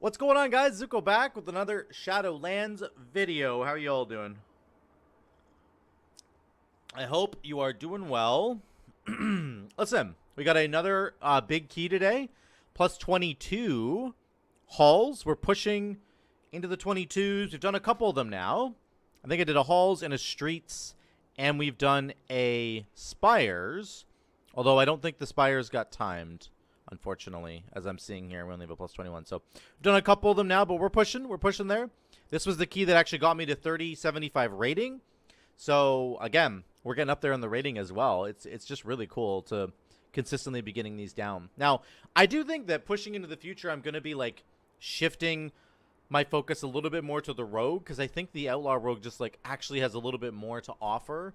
What's going on, guys? Zuko back with another Shadowlands video. How are you all doing? I hope you are doing well. Listen, we got another big key today. Plus 22 hauls. We're pushing into the 22s. We've done a couple of them now. I think I did a halls and a streets, and we've done a spires. Although I don't think the spires got timed, unfortunately, as I'm seeing here. We only have a plus 21. So we've done a couple of them now, but we're pushing. We're pushing there. This was the key that actually got me to 3075 rating. So again, we're getting up there on the rating as well. It's just really cool to consistently be getting these down. Now, I do think that pushing into the future, I'm going to be like shifting my focus a little bit more to the rogue, because I think the outlaw rogue just like actually has a little bit more to offer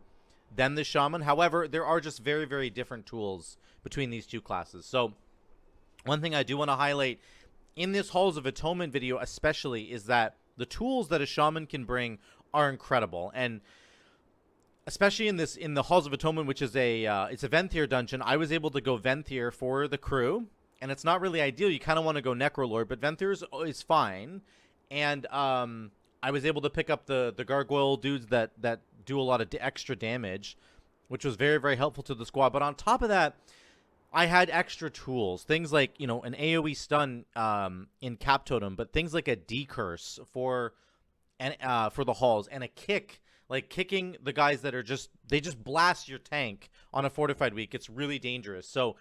than the shaman. However, there are just very, very different tools between these two classes. So one thing I do want to highlight in this Halls of Atonement video especially is that the tools that a shaman can bring are incredible. And especially in the Halls of Atonement, which is it's a Venthyr dungeon, I was able to go Venthyr for the crew, and it's not really ideal. You kind of want to go Necrolord, but Venthyr is fine. And I was able to pick up the gargoyle dudes that do a lot of extra damage, which was very, very helpful to the squad. But on top of that, I had extra tools, things like, you know, an AoE stun in Cap Totem, but things like a Decurse for the halls, and a kick, like kicking the guys that are they just blast your tank on a fortified week. It's really dangerous. So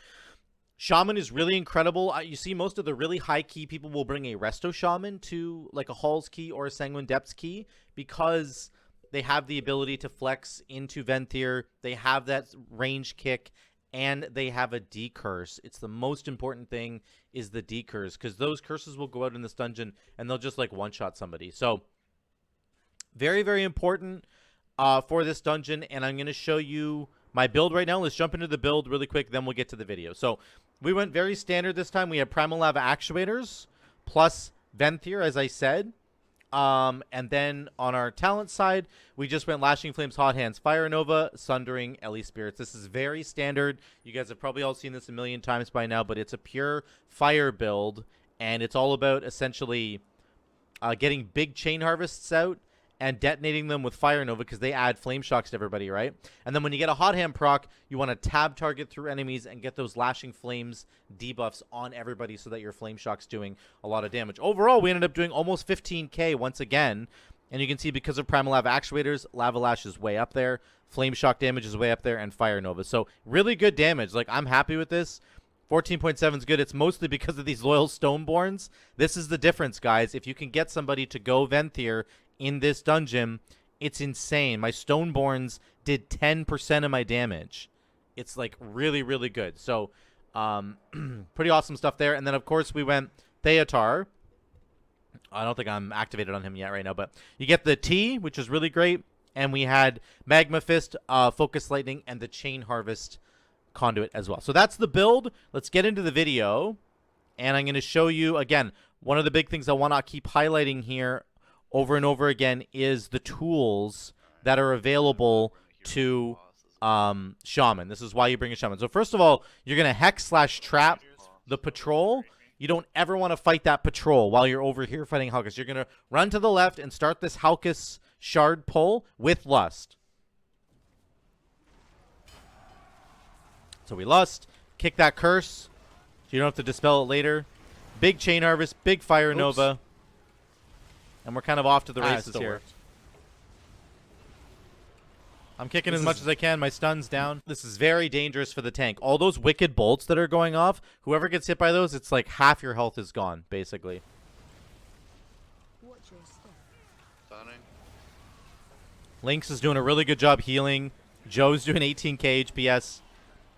Shaman is really incredible. You see most of the really high key people will bring a Resto Shaman to like a Halls key or a Sanguine Depths key, because they have the ability to flex into Venthyr. They have that range kick, and they have a Decurse. It's the most important thing is the Decurse, because those curses will go out in this dungeon and they'll just like one-shot somebody. So very, very important for this dungeon, and I'm going to show you my build right now. Let's jump into the build really quick, then we'll get to the video. So we went very standard this time. We had Primal Lava Actuators plus Venthyr, as I said. And then on our talent side, we just went Lashing Flames, Hot Hands, Fire Nova, Sundering, Ellie Spirits. This is very standard. You guys have probably all seen this a million times by now, but it's a pure fire build, and it's all about essentially getting big chain harvests out and detonating them with Fire Nova, because they add flame shocks to everybody, right? And then when you get a Hot Hand proc, you want to tab target through enemies and get those Lashing Flames debuffs on everybody so that your flame shock's doing a lot of damage. Overall, we ended up doing almost 15k once again. And you can see because of Primal Lava Actuators, Lava Lash is way up there, Flame Shock damage is way up there, and Fire Nova. So really good damage. Like, I'm happy with this. 14.7 is good. It's mostly because of these loyal Stoneborns. This is the difference, guys. If you can get somebody to go Venthyr in this dungeon, it's insane. My Stoneborns did 10% of my damage. It's like really, really good. So pretty awesome stuff there. And then of course we went Theatar. I don't think I'm activated on him yet right now, but you get the T, which is really great. And we had Magma Fist, Focus Lightning, and the Chain Harvest Conduit as well. So that's the build. Let's get into the video, and I'm going to show you again. One of the big things I want to keep highlighting here over and over again is the tools that are available to Shaman. This is why you bring a Shaman. So first of all, you're going to Hex/Trap the patrol. You don't ever want to fight that patrol while you're over here fighting Halkais. You're going to run to the left and start this Halkais shard pull with Lust. So we Lust, kick that curse, so you don't have to dispel it later. Big Chain Harvest, big Fire Nova. And we're kind of off to the races here. Worked. I'm kicking as much as I can. My stun's down. This is very dangerous for the tank. All those wicked bolts that are going off, whoever gets hit by those, it's like half your health is gone, basically. Stunning. Lynx is doing a really good job healing. Joe's doing 18k HPS.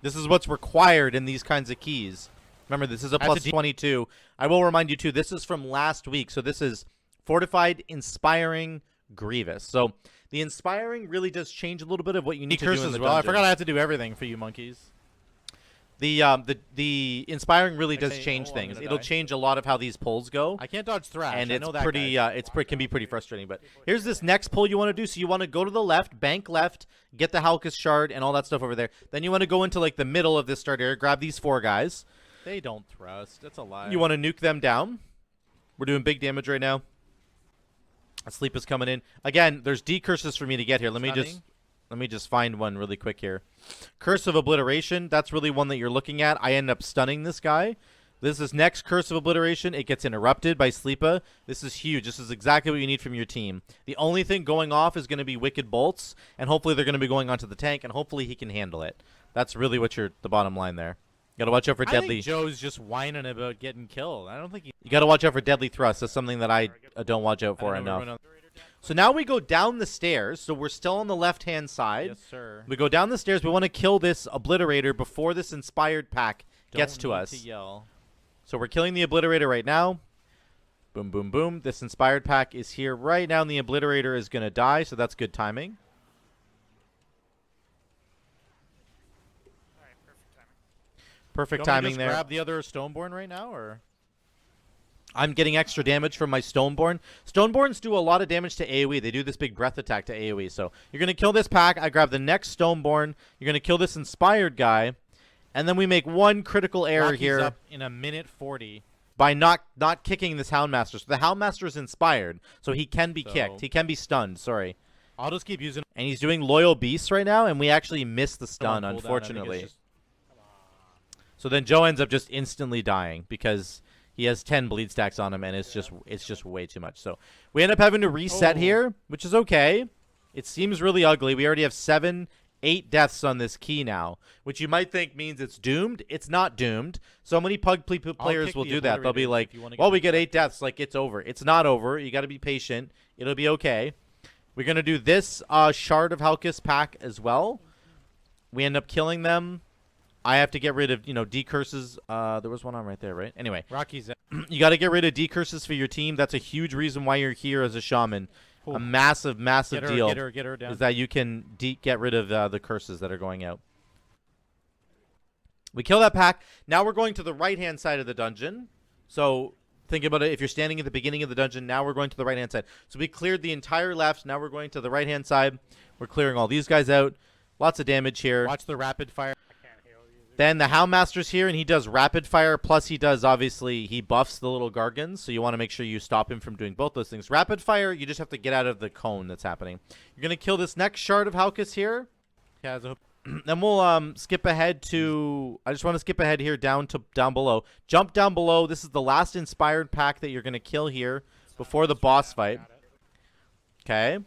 This is what's required in these kinds of keys. Remember, this is a plus 22. I will remind you, too, this is from last week. So this is Fortified, Inspiring, Grievous. So the Inspiring really does change a little bit of what you need to do in the dungeon. I forgot I have to do everything for you monkeys. The Inspiring really does change things. It'll change a lot of how these pulls go. I can't dodge Thrash. And it's pretty. can be pretty frustrating. But here's this next pull you want to do. So you want to go to the left, bank left, get the Halkais shard and all that stuff over there. Then you want to go into like the middle of this start area, grab these 4 guys. They don't thrust. That's a lie. You want to nuke them down. We're doing big damage right now. Sleep is coming in. Again, there's decurses for me to get here. Let me just find one really quick here. Curse of Obliteration. That's really one that you're looking at. I end up stunning this guy. This is next Curse of Obliteration. It gets interrupted by Sleepa. This is huge. This is exactly what you need from your team. The only thing going off is going to be Wicked Bolts, and hopefully they're going to be going onto the tank, and hopefully he can handle it. That's really what the bottom line there. You gotta watch out for I deadly. think Joe's just whining about getting killed. I don't think he. You gotta watch out for deadly thrust. That's something that I don't watch out for enough. So now we go down the stairs. So we're still on the left-hand side. Yes, sir. We go down the stairs. We want to kill this Obliterator before this Inspired pack gets to us. To yell. So we're killing the Obliterator right now. Boom, boom, boom. This Inspired pack is here right now, and the Obliterator is going to die, so that's good timing. All right, perfect timing. Perfect Do you want me to timing just there. grab the other Stoneborn right now, or? I'm getting extra damage from my Stoneborn. Stoneborns do a lot of damage to AoE. They do this big breath attack to AoE. So you're going to kill this pack. I grab the next Stoneborn. You're going to kill this Inspired guy. And then we make one critical error Rocky's here up in a minute 40. by not kicking this Houndmaster. So the Houndmaster is Inspired, so he can be kicked. He can be stunned, sorry. I'll just keep using. And he's doing Loyal Beasts right now, and we actually missed the stun, on cooldown. I think unfortunately. it's just- So then Joe ends up just instantly dying because he has 10 bleed stacks on him, and it's just way too much. So we end up having to reset here, which is okay. It seems really ugly. We already have 8 deaths on this key now, which you might think means it's doomed. It's not doomed. So many players kick will the do that. They'll be Obliterator like, if you wanna well, get we get 8 deaths. Like, it's over. It's not over. You got to be patient. It'll be okay. We're going to do this Shard of Halkais pack as well. We end up killing them. I have to get rid of, decurses. There was one on right there, right? Anyway, Rocky's. you got to get rid of decurses for your team. That's a huge reason why you're here as a shaman. Ooh. A massive deal Get her down. is that you can get rid of the curses that are going out. We kill that pack. Now we're going to the right-hand side of the dungeon. So think about it. If you're standing at the beginning of the dungeon, now we're going to the right-hand side. So we cleared the entire left. Now we're going to the right-hand side. We're clearing all these guys out. Lots of damage here. Watch the rapid fire. I can't heal you. Then the Houndmaster's here, and he does rapid fire. Plus, he does, obviously, he buffs the little Gargans. So you want to make sure you stop him from doing both those things. Rapid fire, you just have to get out of the cone that's happening. You're going to kill this next Shard of Halkais here. Yeah, Then we'll skip ahead to... I just want to skip ahead here down below. Jump down below. This is the last Inspired pack that you're going to kill here before the boss fight. Okay.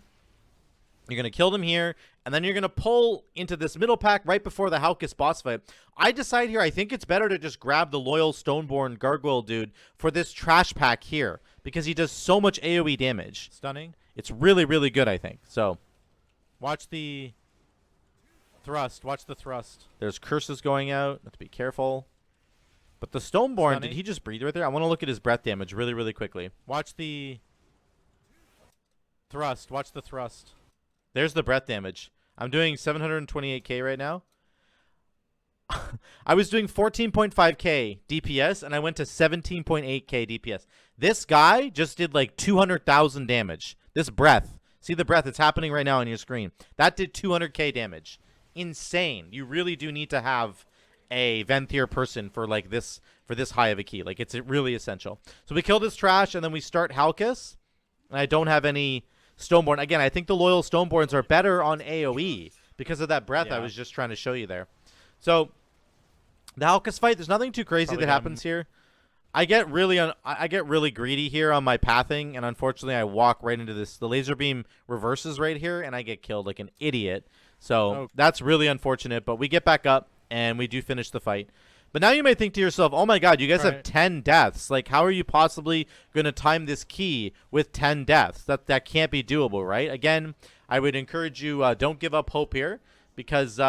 You're going to kill them here, and then you're going to pull into this middle pack right before the Halkais boss fight. I decide here, I think it's better to just grab the Loyal Stoneborn Gargoyle dude for this trash pack here, because he does so much AoE damage. stunning. It's really, really good, I think. So, Watch the thrust. Watch the thrust. there's curses going out. Have to be careful. But the Stoneborn, Stunning. did he just breathe right there? I want to look at his breath damage really, really quickly. Watch the thrust. Watch the thrust. There's the breath damage. I'm doing 728k right now. I was doing 14.5k DPS, and I went to 17.8k DPS. This guy just did like 200,000 damage. This breath. See the breath? It's happening right now on your screen. That did 200k damage. Insane. You really do need to have a Venthyr person for like this, for this high of a key. Like, it's really essential. So we kill this trash, and then we start Halkais. And I don't have any Stoneborn. Again, I think the Loyal Stoneborns are better on AoE because of that breath I was just trying to show you there. So the Halkais fight, there's nothing too crazy that happens here. I get really greedy here on my pathing, and unfortunately I walk right into this. The laser beam reverses right here, and I get killed like an idiot. So that's really unfortunate, but we get back up, and we do finish the fight. But now you may think to yourself, oh my god, you guys have 10 deaths. Like, how are you possibly going to time this key with 10 deaths? That can't be doable, right? Again, I would encourage you, don't give up hope here, because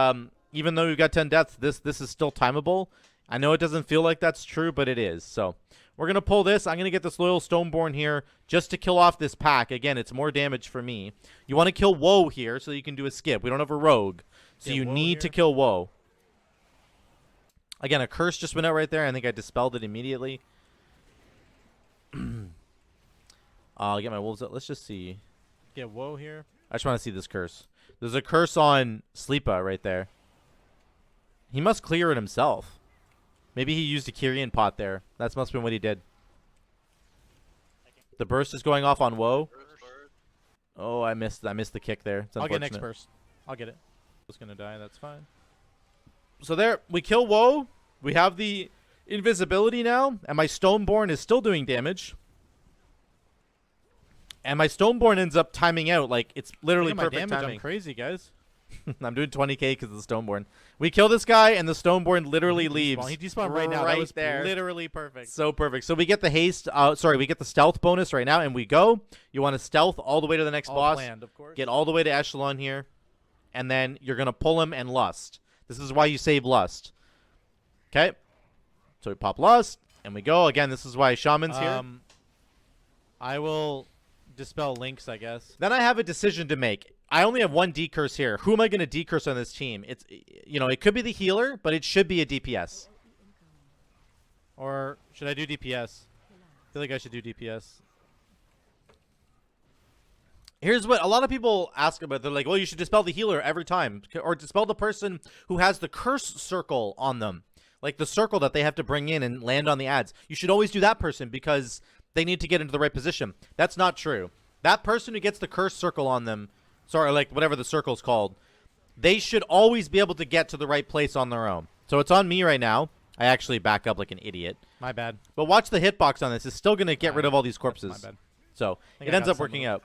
even though you've got 10 deaths, this is still timeable. I know it doesn't feel like that's true, but it is. So we're going to pull this. I'm going to get this Loyal Stoneborn here just to kill off this pack. Again, it's more damage for me. You want to kill Woe here so you can do a skip. We don't have a rogue, so you need to kill Woe. Again, a curse just went out right there. I think I dispelled it immediately. I'll get my wolves out. Let's just see. Get Woe here. I just want to see this curse. There's a curse on Sleepa right there. He must clear it himself. Maybe he used a Kyrian pot there. That must have been what he did. The burst is going off on Woe. Oh, I missed the kick there. It's I'll get unfortunate. next burst. I'll get it. Was gonna die. That's fine. So there, we kill Woe. We have the invisibility now, and my Stoneborn is still doing damage. And my Stoneborn ends up timing out. Like, it's literally Look at my perfect damage. timing. I'm crazy, guys. I'm doing 20k because of the Stoneborn. We kill this guy, and the Stoneborn literally leaves. He despawned right now. That was there. literally perfect. So perfect. So we get the haste. We get the stealth bonus right now, and we go. You want to stealth all the way to the next All boss. planned, of course. Get all the way to Echelon here, and then you're gonna pull him and lust. This is why you save lust. Okay. So we pop lust, and we go again. This is why Shaman's here. I will dispel links, I guess. Then I have a decision to make. I only have one decurse here. Who am I going to decurse on this team? It's, you know, it could be the healer, but it should be a DPS. Or should I do DPS? I feel like I should do DPS. Here's what a lot of people ask about. They're like, well, you should dispel the healer every time. Or dispel the person who has the curse circle on them. Like the circle that they have to bring in and land on the ads. You should always do that person because they need to get into the right position. That's not true. That person who gets the curse circle on them, sorry, like whatever the circle's called, they should always be able to get to the right place on their own. So it's on me right now. I actually back up like an idiot. My bad. But watch the hitbox on this. It's still going to get rid of all these corpses. My bad. So think it I ends got up some of working them. out.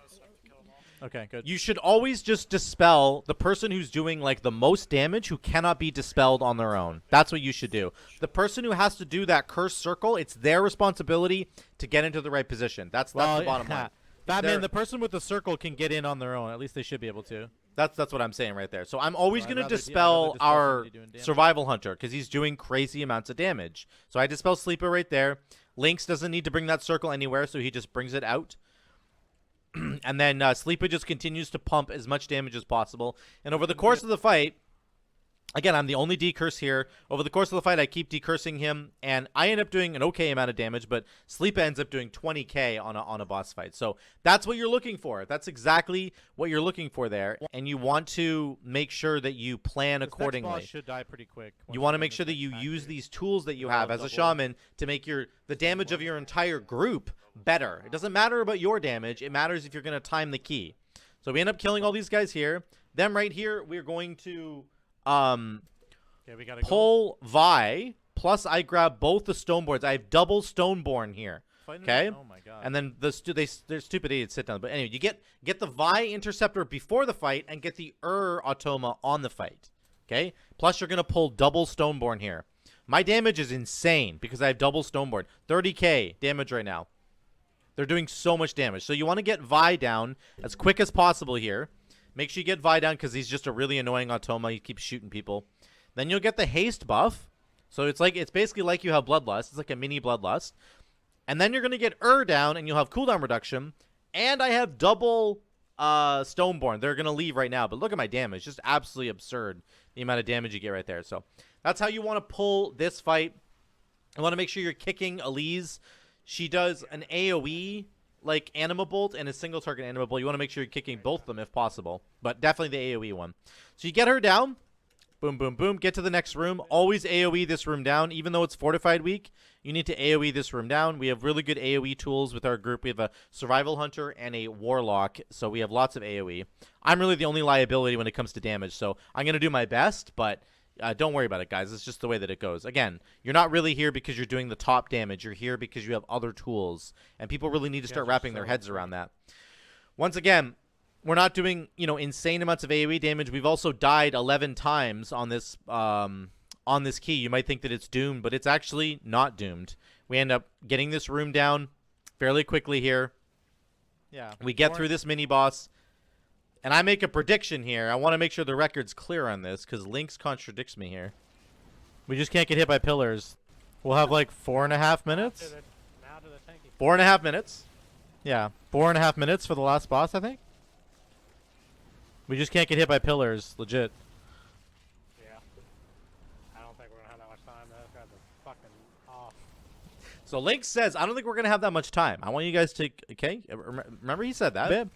Okay, good. You should always just dispel the person who's doing like the most damage who cannot be dispelled on their own. That's what you should do. The person who has to do that curse circle, it's their responsibility to get into the right position. That's the bottom line. Batman, They're- the person with the circle can get in on their own. At least they should be able to. That's what I'm saying right there. So I'm always So I'd going to rather dispel dispel our somebody doing damage. survival hunter because he's doing crazy amounts of damage. So I dispel Sleeper right there. Lynx doesn't need to bring that circle anywhere, so he just brings it out. And then Sleeper just continues to pump as much damage as possible. And over the course of the fight, again, I'm the only decurse here. Over the course of the fight, I keep decursing him, and I end up doing an okay amount of damage, but Sleeper ends up doing 20k on a boss fight. So that's what you're looking for. That's exactly what you're looking for there. And you want to make sure that you plan This next accordingly. boss should die pretty quick. You want to make sure that you use these tools that you have as a shaman to make the damage of your entire group better. It doesn't matter about your damage. It matters if you're going to time the key. So we end up killing all these guys here. Them right here, we're going to Okay, we gotta pull Vi, plus I grab both the Stoneborns. I have double Stoneborn here. go. Okay? Oh my god. And then they're stupid idiots sit down. But anyway, you get the Vi Interceptor before the fight and get the Automa on the fight. Okay? Plus you're going to pull double Stoneborn here. My damage is insane because I have double Stoneborn. 30k damage right now. They're doing so much damage. So you want to get Vi down as quick as possible here. Make sure you get Vi down because he's just a really annoying Automa. He keeps shooting people. Then you'll get the haste buff. So it's basically like you have Bloodlust. It's like a mini Bloodlust. And then you're going to get down and you'll have cooldown reduction. And I have double Stoneborn. They're going to leave right now. But look at my damage. Just absolutely absurd the amount of damage you get right there. So that's how you want to pull this fight. You want to make sure you're kicking Elise. She does an AoE like Anima Bolt and a single target Anima Bolt. You want to make sure you're kicking both of them if possible, but definitely the AoE one. So you get her down. Boom, boom, boom. Get to the next room. Always AoE this room down. Even though it's Fortified Week, you need to AoE this room down. We have really good AoE tools with our group. We have a Survival Hunter and a Warlock, so we have lots of AoE. I'm really the only liability when it comes to damage, so I'm going to do my best, but don't worry about it, guys. It's just the way that it goes. Again, you're not really here because you're doing the top damage. You're here because you have other tools, and people really need to start wrapping their heads around that. Once again, we're not doing, insane amounts of AoE damage. We've also died 11 times on this key. You might think that it's doomed, but it's actually not doomed. We end up getting this room down fairly quickly here. yeah. We get through this mini boss. And I make a prediction here. I want to make sure the record's clear on this because Lynx contradicts me here. We just can't get hit by pillars. We'll have like 4.5 minutes. Now to the tanky. 4.5 minutes. Yeah, 4.5 minutes for the last boss, I think. We just can't get hit by pillars, legit. Yeah. I don't think we're gonna have that much time. Those guys are fucking off. So Lynx says, I don't think we're going to have that much time. I want you guys to, okay? Remember he said that? Bib.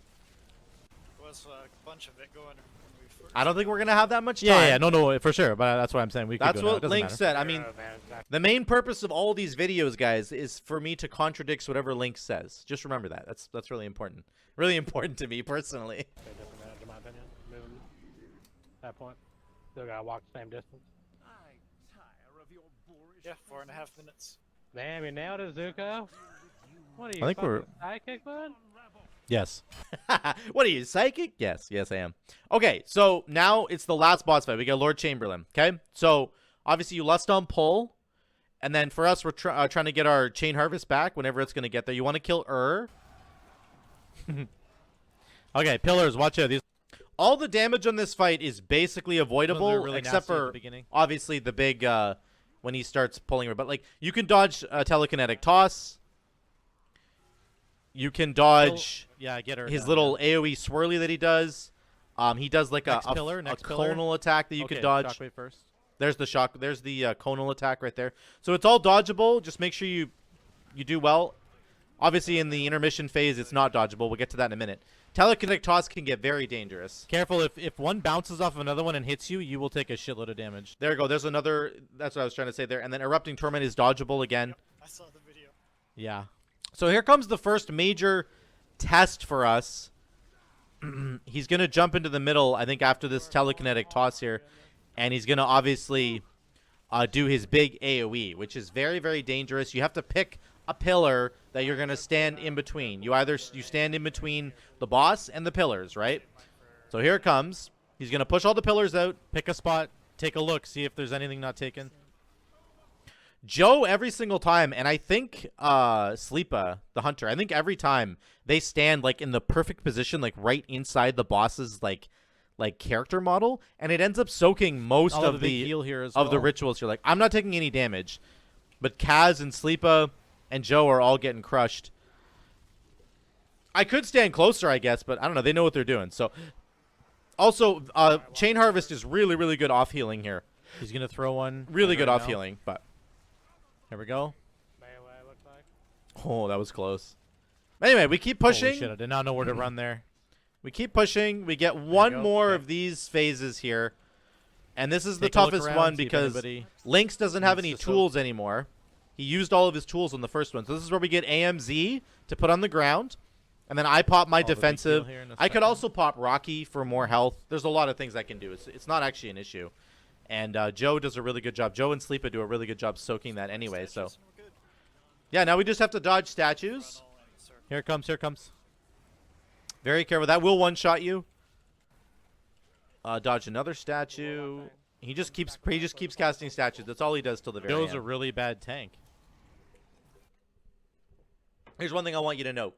Was a bunch of it going when we I don't think we're gonna have that much time. Yeah, no, for sure. But that's why I'm saying we could That's go now. It what doesn't Link matter. said. I mean, Man, exactly. the main purpose of all these videos, guys, is for me to contradict whatever Link says. Just remember that. That's really important. Really important to me personally. Say disadvantage, in my opinion. Moving that point. Still gotta walk the same distance. Yeah, 4.5 minutes. Damn, you nailed it, Zuko. What are you, I think we're- fucking sidekick, bud? Yes. What are you, psychic? Yes, I am. Okay, so now it's the last boss fight. We got Lord Chamberlain. Okay, so obviously you lust on pull, and then for us, we're trying to get our chain harvest back whenever it's gonna get there. You want to kill Okay, pillars. Watch out. These All the damage on this fight is basically avoidable, they're really except nasty at the for beginning. obviously the big when he starts pulling. But like you can dodge telekinetic toss. You can dodge Yeah, get her. his down, little AoE swirly that he does. He does like Next a pillar, next pillar. conal attack that you Okay, can dodge. Shockwave first. There's the shock. There's the conal attack right there. So it's all dodgeable. Just make sure you do well. Obviously, in the intermission phase, it's not dodgeable. We'll get to that in a minute. Telekinetic toss can get very dangerous. Careful, if one bounces off of another one and hits you, you will take a shitload of damage. There you go. There's another. That's what I was trying to say there. And then erupting torment is dodgeable again. I saw the video. Yeah. So here comes the first major test for us. He's gonna jump into the middle, I think, after this telekinetic toss here, and he's gonna obviously do his big AoE, which is very, very dangerous. You have to pick a pillar that you're gonna stand in between. You stand in between the boss and the pillars, right? So here it comes. He's gonna push all the pillars out. Pick a spot, take a look, see if there's anything not taken. Joe, every single time, and I think Sleepa, the hunter, I think every time they stand like in the perfect position, like right inside the boss's like character model, and it ends up soaking most I'll have a of big the heal here as of the well. rituals. You're like, I'm not taking any damage, but Kaz and Sleepa and Joe are all getting crushed. I could stand closer, I guess, but I don't know. They know what they're doing. So, also, Chain Harvest is really, really good off healing here. He's gonna throw one. Really right good now. off healing, but Here we go. Melee looks like. oh, that was close. Anyway, we keep Holy pushing. shit, I did not know where to run there. We keep pushing. We get one go. more Okay. of these phases here. And this is the Take a look toughest around, one see if because anybody Lynx doesn't have needs any to soak. tools anymore. He used all of his tools on the first one. So this is where we get AMZ to put on the ground. And then I pop my I'll have a big defensive. heal here in a I could second. also pop Rocky for more health. There's a lot of things I can do. It's not actually an issue. And Joe does a really good job. Joe and Sleepa do a really good job soaking that anyway. So Statues, we're good. yeah, now we just have to dodge statues. All in a circle. Here it comes, here it comes. Very careful. That will one-shot you. Dodge another statue. He just keeps casting statues. That's all he does till the very Joe's end. a really bad tank. Here's one thing I want you to note.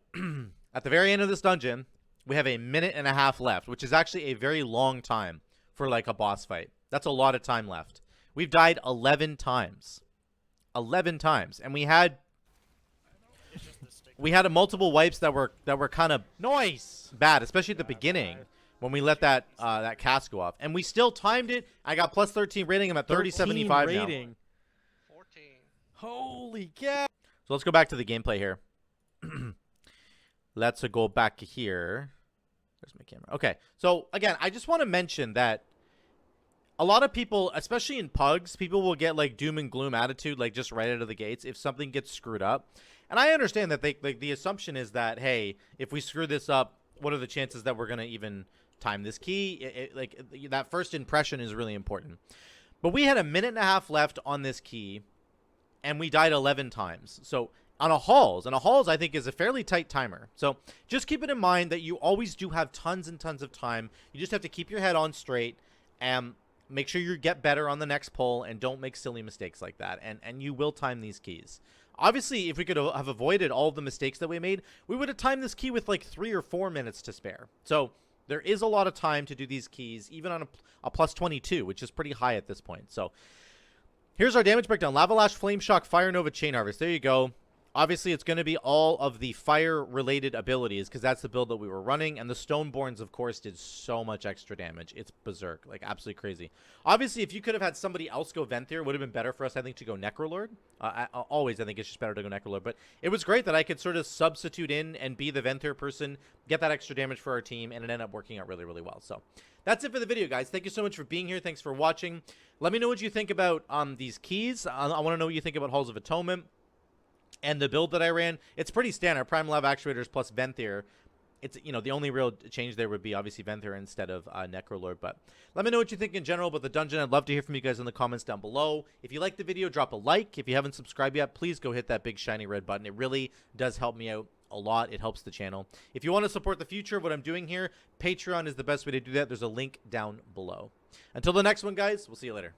At the very end of this dungeon, we have a minute and a half left, which is actually a very long time for like a boss fight. That's a lot of time left. We've died 11 times. 11 times. And we had It's just this stick. a multiple wipes that were kind of Noise! bad, especially at the beginning when we let that that cast go off. And we still timed it. I got plus 13 rating. I'm at 3075 now. rating. 14. Holy cow! So let's go back to the gameplay here. Let's go back here. There's my camera. Okay. So again, I just want to mention that a lot of people, especially in pugs, people will get like doom and gloom attitude, like just right out of the gates if something gets screwed up. And I understand that they like the assumption is that, hey, if we screw this up, what are the chances that we're gonna even time this key? That first impression is really important. But we had a minute and a half left on this key, and we died 11 times. So on a Halls, I think is a fairly tight timer. So just keep it in mind that you always do have tons and tons of time. You just have to keep your head on straight and make sure you get better on the next pull and don't make silly mistakes like that. And you will time these keys. Obviously, if we could have avoided all of the mistakes that we made, we would have timed this key with like 3 or 4 minutes to spare. So there is a lot of time to do these keys, even on a plus 22, which is pretty high at this point. So here's our damage breakdown. Lava Lash, Flame Shock, Fire Nova, Chain Harvest. There you go. Obviously, it's going to be all of the fire-related abilities because that's the build that we were running. And the Stoneborns, of course, did so much extra damage. It's berserk. Like, absolutely crazy. Obviously, if you could have had somebody else go Venthyr, it would have been better for us, I think, to go Necrolord. Always, I think it's just better to go Necrolord. But it was great that I could sort of substitute in and be the Venthyr person, get that extra damage for our team, and it ended up working out really, really well. So that's it for the video, guys. Thank you so much for being here. Thanks for watching. Let me know what you think about these keys. I want to know what you think about Halls of Atonement. And the build that I ran, it's pretty standard. Prime Lab Actuators plus Venthyr. It's, you know, the only real change there would be obviously Venthyr instead of Necrolord. But let me know what you think in general about the dungeon. I'd love to hear from you guys in the comments down below. If you liked the video, drop a like. If you haven't subscribed yet, please go hit that big shiny red button. It really does help me out a lot. It helps the channel. If you want to support the future of what I'm doing here, Patreon is the best way to do that. There's a link down below. Until the next one, guys, we'll see you later.